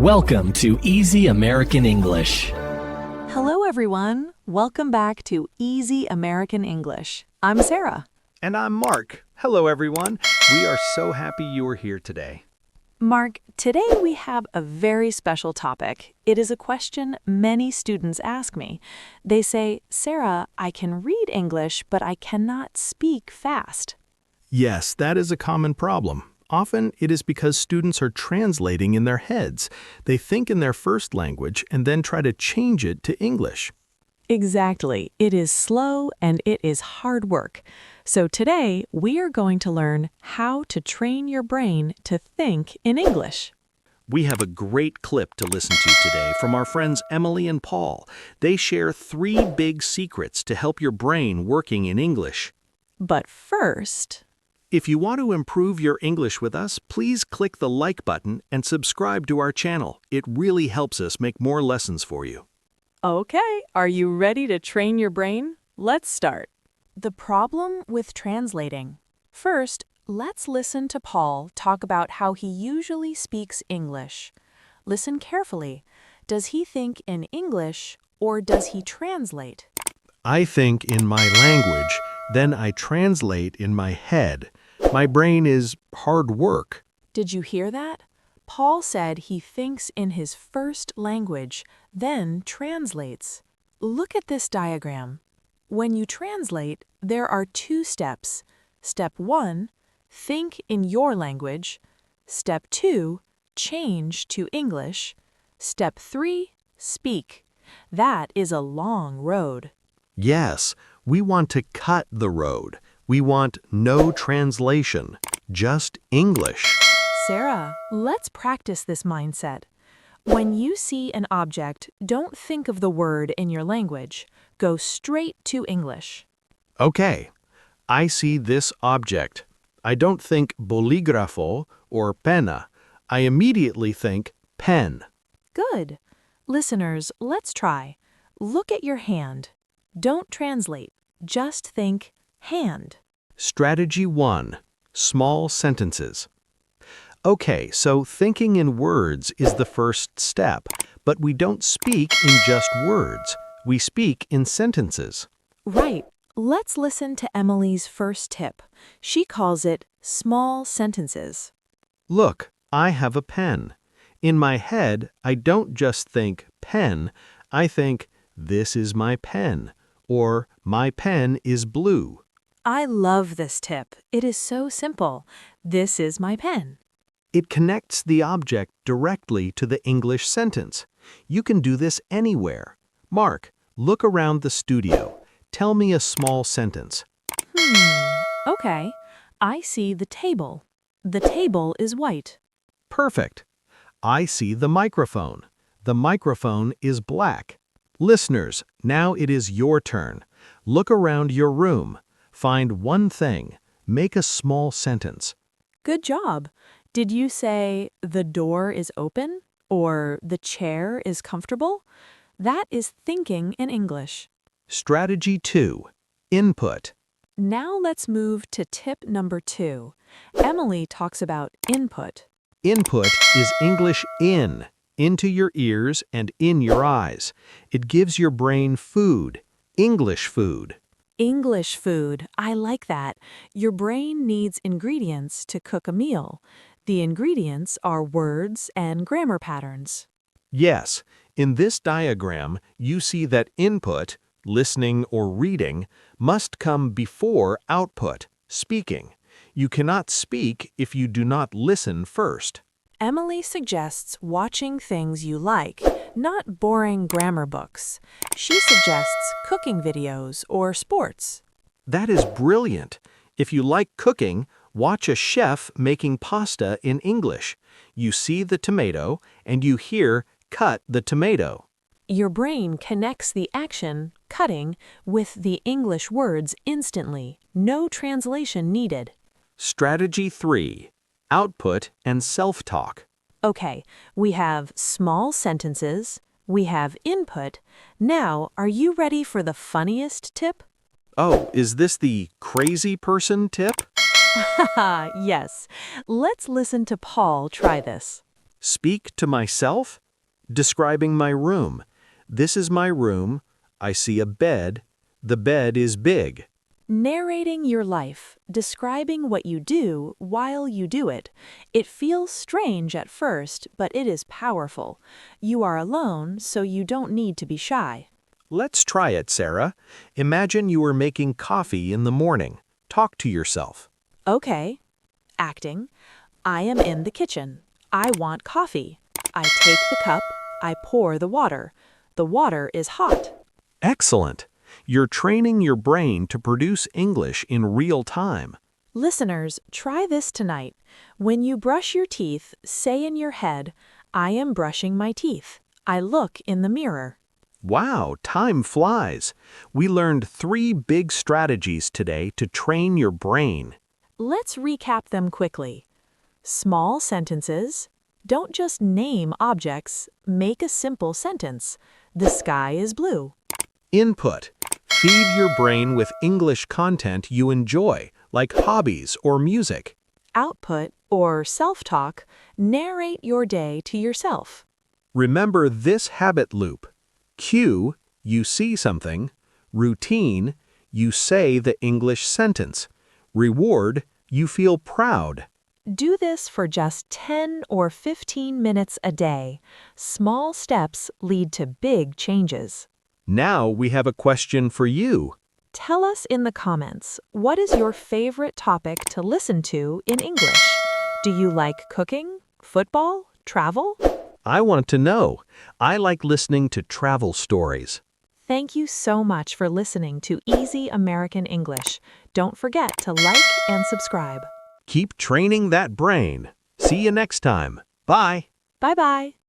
Welcome to Easy American English. Hello, everyone. Welcome back to Easy American English. I'm Sarah. And I'm Mark. Hello, everyone. We are so happy you are here today. Mark, today we have a very special topic. It is a question many students ask me. They say, Sarah, I can read English, but I cannot speak fast. Yes, that is a common problem. Often it is because students are translating in their heads. They think in their first language and then try to change it to English. Exactly. It is slow and it is hard work. So today we are going to learn how to train your brain to think in English. We have a great clip to listen to today from our friends Emily and Paul. They share 3 big secrets to help your brain working in English. But first, If you want to improve your English with us, please click the like button and subscribe to our channel. It really helps us make more lessons for you. okay, are you ready to train your brain? Let's start. The problem with translating. First, let's listen to Paul talk about how he usually speaks English. Listen carefully. Does he think in English or does he translate? I think in my language, then I translate in my head. My brain is hard work. Did you hear that? Paul said he thinks in his first language, then translates. Look at this diagram. When you translate, there are 2 steps. Step 1, think in your language. Step 2, change to English. Step 3, speak. That is a long road. Yes, we want to cut the road. We want no translation, just English. Sarah, let's practice this mindset. When you see an object, don't think of the word in your language. Go straight to English. Okay, I see this object. I don't think bolígrafo or pena. I immediately think pen. Good. Listeners, let's try. Look at your hand. Don't translate. Just think hand. Strategy 1. Small sentences. Okay, so thinking in words is the first step, but we don't speak in just words. We speak in sentences. Right. Let's listen to Emily's first tip. She calls it small sentences. Look, I have a pen. In my head, I don't just think pen, I think this is my pen, or my pen is blue. I love this tip. It is so simple. This is my pen. It connects the object directly to the English sentence. You can do this anywhere. Mark, look around the studio. Tell me a small sentence. Okay. I see the table. The table is white. Perfect. I see the microphone. The microphone is black. Listeners, now it is your turn. Look around your room. Find one thing. Make a small sentence. Good job. Did you say the door is open or the chair is comfortable? That is thinking in English. Strategy 2. Input. Now let's move to tip number 2. Emily talks about input. Input is English into your ears and in your eyes. It gives your brain food, English food. English food. I like that. Your brain needs ingredients to cook a meal. The ingredients are words and grammar patterns. Yes, in this diagram, you see that input, listening or reading, must come before output, speaking. You cannot speak if you do not listen first. Emily suggests watching things you like, not boring grammar books. She suggests cooking videos or sports. That is brilliant. If you like cooking, watch a chef making pasta in English. You see the tomato and you hear cut the tomato. Your brain connects the action, cutting, with the English words instantly. No translation needed. Strategy 3. Output and self-talk. Okay, we have small sentences, we have input. Now, are you ready for the funniest tip? Oh, is this the crazy person tip? Haha, yes. Let's listen to Paul try this. Speak to myself? Describing my room. This is my room. I see a bed. The bed is big. Narrating your life, describing what you do while you do it. It feels strange at first, but it is powerful. You are alone, so you don't need to be shy. Let's try it, Sarah. Imagine you are making coffee in the morning. Talk to yourself. Okay. Acting. I am in the kitchen. I want coffee. I take the cup. I pour the water. The water is hot. Excellent. You're training your brain to produce English in real time. Listeners, try this tonight. When you brush your teeth, say in your head, I am brushing my teeth. I look in the mirror. Wow, time flies. We learned 3 big strategies today to train your brain. Let's recap them quickly. Small sentences. Don't just name objects, make a simple sentence. The sky is blue. Input. Feed your brain with English content you enjoy, like hobbies or music. Output, or self-talk, narrate your day to yourself. Remember this habit loop. Cue, you see something. Routine, you say the English sentence. Reward, you feel proud. Do this for just 10 or 15 minutes a day. Small steps lead to big changes. Now we have a question for you. Tell us in the comments, what is your favorite topic to listen to in English? Do you like cooking, football, travel? I want to know. I like listening to travel stories. Thank you so much for listening to Easy American English. Don't forget to like and subscribe. Keep training that brain. See you next time. Bye. Bye-bye.